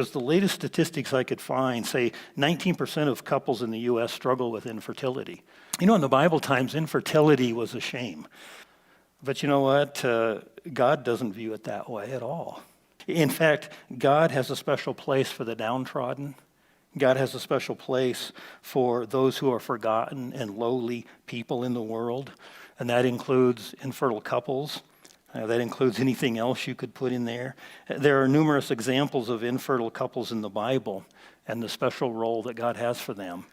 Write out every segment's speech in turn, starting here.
As the latest statistics I could find say 19% of couples in the U.S. struggle with infertility. You know, in the Bible times, infertility was a shame. But you know what? God doesn't view it that way at all. In fact, God has a special place for the downtrodden. God has a special place for those who are forgotten and lowly people in the world. And that includes infertile couples. That includes anything else you could put in there. There are numerous examples of infertile couples in the Bible and the special role that God has for them.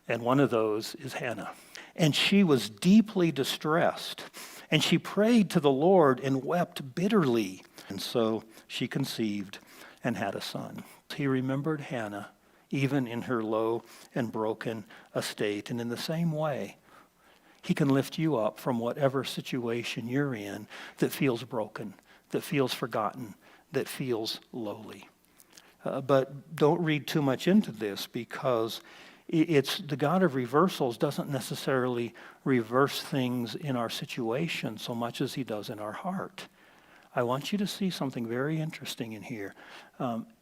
And one of those is Hannah. And she was deeply distressed. And she prayed to the Lord and wept bitterly. And so she conceived and had a son. He remembered Hannah, even in her low and broken estate. And in the same way, he can lift you up from whatever situation you're in that feels broken, that feels forgotten, that feels lowly. But don't read too much into this, because it's the God of reversals doesn't necessarily reverse things in our situation so much as he does in our heart. I want you to see something very interesting in here.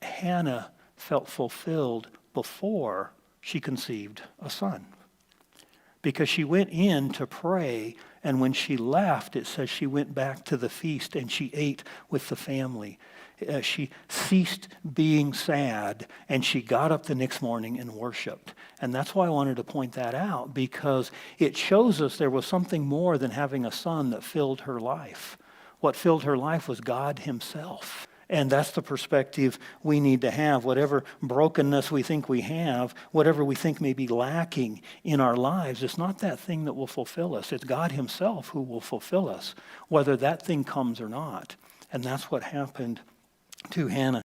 Hannah felt fulfilled before she conceived a son, because she went in to pray, and when she left, it says she went back to the feast and she ate with the family. She ceased being sad, and she got up the next morning and worshiped. And that's why I wanted to point that out, because it shows us there was something more than having a son that filled her life. What filled her life was God himself. And that's the perspective we need to have. Whatever brokenness we think we have, whatever we think may be lacking in our lives, it's not that thing that will fulfill us. It's God himself who will fulfill us, whether that thing comes or not. And that's what happened to Hannah.